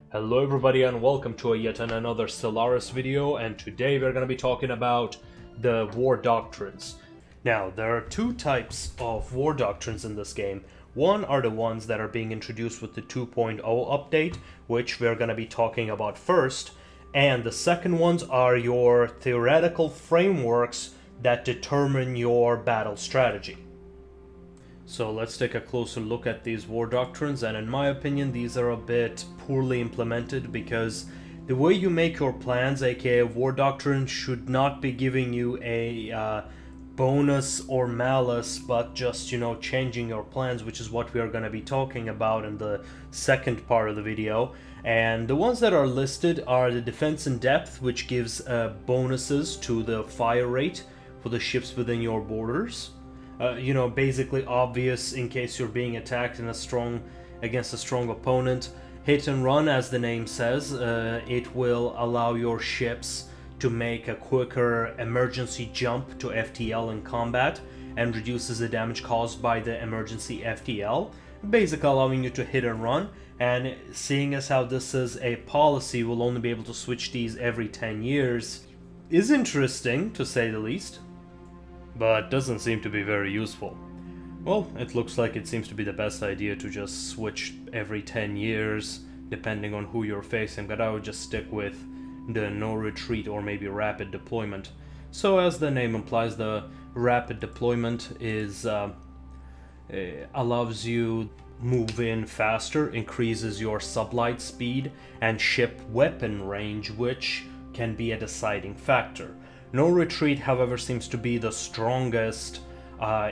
Hello everybody and welcome to yet another Stellaris video, and today we're going to be talking about the War Doctrines. Now, there are two types of War Doctrines in this game. One are the ones that are being introduced with the 2.0 update, which we're going to be talking about first, and the second ones are your theoretical frameworks that determine your battle strategy. So let's take a closer look at these War Doctrines, and in my opinion these are a bit poorly implemented because the way you make your plans, aka War Doctrine, should not be giving you a bonus or malus, but just, changing your plans, which is what we are going to be talking about in the second part of the video. And the ones that are listed are the Defense in Depth, which gives bonuses to the fire rate for the ships within your borders. Basically obvious in case you're being attacked against a strong opponent. Hit and run, as the name says, it will allow your ships to make a quicker emergency jump to FTL in combat and reduces the damage caused by the emergency FTL, basically allowing you to hit and run. And seeing as how this is a policy, we'll only be able to switch these every 10 years, is interesting to say the least, but doesn't seem to be very useful. Well, it looks like it seems to be the best idea to just switch every 10 years, depending on who you're facing, but I would just stick with the no retreat or maybe rapid deployment. So as the name implies, the rapid deployment allows you move in faster, increases your sublight speed and ship weapon range, which can be a deciding factor. No retreat, however, seems to be the strongest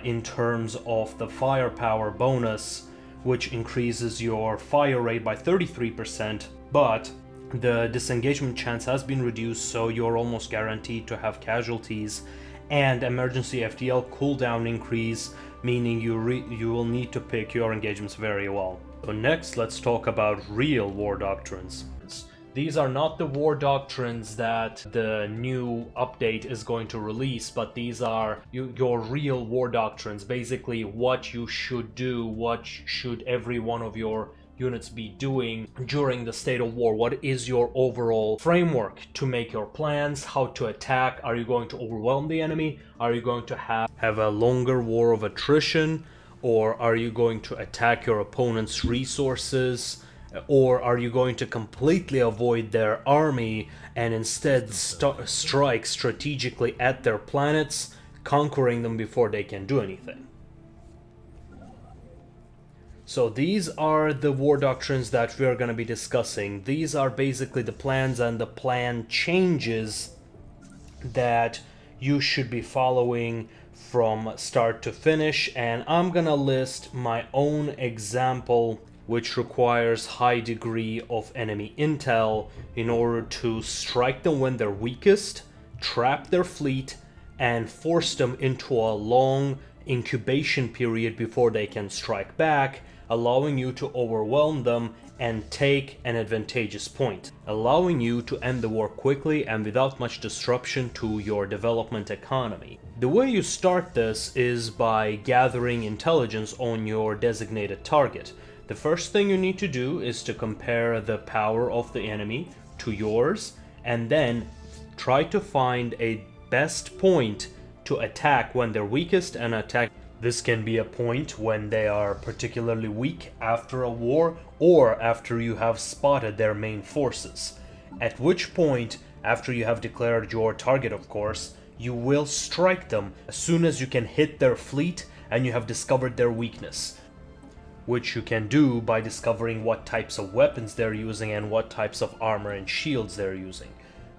in terms of the firepower bonus, which increases your fire rate by 33%, but the disengagement chance has been reduced, so you're almost guaranteed to have casualties, and emergency FTL cooldown increase, meaning you will need to pick your engagements very well. So next, let's talk about real War Doctrines. These are not the War Doctrines that the new update is going to release, but these are your real War Doctrines. Basically, what you should do, what should every one of your units be doing during the state of war. What is your overall framework to make your plans, how to attack? Are you going to overwhelm the enemy? Are you going to have a longer war of attrition? Or are you going to attack your opponent's resources? Or are you going to completely avoid their army and instead strike strategically at their planets, conquering them before they can do anything? So these are the War Doctrines that we are going to be discussing. These are basically the plans and the plan changes that you should be following from start to finish. And I'm going to list my own example, which requires high degree of enemy intel in order to strike them when they're weakest, trap their fleet, and force them into a long incubation period before they can strike back, allowing you to overwhelm them and take an advantageous point, allowing you to end the war quickly and without much disruption to your development economy. The way you start this is by gathering intelligence on your designated target. The first thing you need to do is to compare the power of the enemy to yours, and then try to find a best point to attack when they're weakest and attack. This can be a point when they are particularly weak after a war, or after you have spotted their main forces. At which point, after you have declared your target, of course, you will strike them as soon as you can hit their fleet and you have discovered their weakness, which you can do by discovering what types of weapons they're using and what types of armor and shields they're using.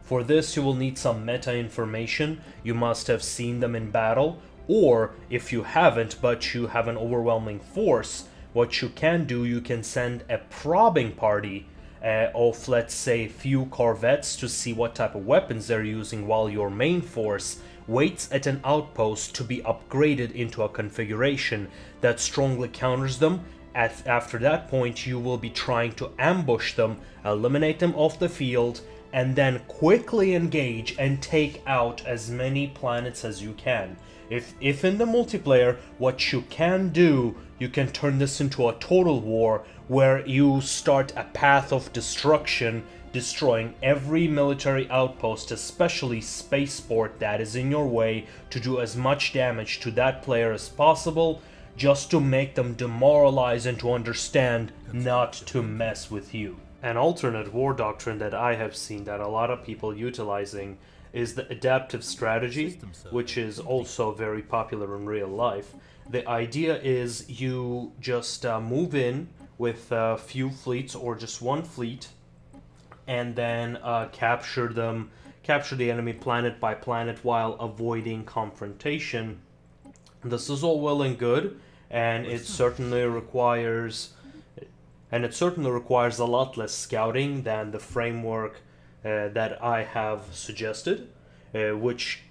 For this, you will need some meta information. You must have seen them in battle, or if you haven't but you have an overwhelming force, what you can do, you can send a probing party of, let's say, few corvettes to see what type of weapons they're using, while your main force waits at an outpost to be upgraded into a configuration that strongly counters them. After that point, you will be trying to ambush them, eliminate them off the field, and then quickly engage and take out as many planets as you can. If in the multiplayer, what you can do, you can turn this into a total war where you start a path of destruction, destroying every military outpost, especially spaceport that is in your way, to do as much damage to that player as possible, just to make them demoralize and to understand not to mess with you. An alternate war doctrine that I have seen that a lot of people utilizing is the adaptive strategy, which is also very popular in real life. The idea is you just move in with a few fleets or just one fleet, and then capture the enemy planet by planet while avoiding confrontation. This is all well and good, and it certainly requires a lot less scouting than the framework that I have suggested, which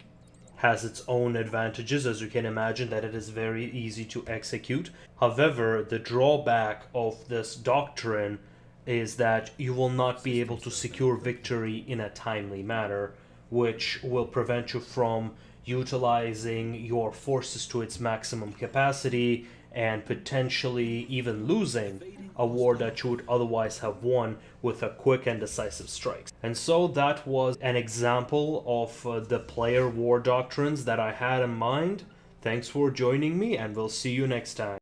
has its own advantages, as you can imagine, that it is very easy to execute. However, the drawback of this doctrine is that you will not be able to secure victory in a timely manner, which will prevent you from utilizing your forces to its maximum capacity and potentially even losing a war that you would otherwise have won with a quick and decisive strike. And so that was an example of the player war doctrines that I had in mind. Thanks for joining me, and we'll see you next time.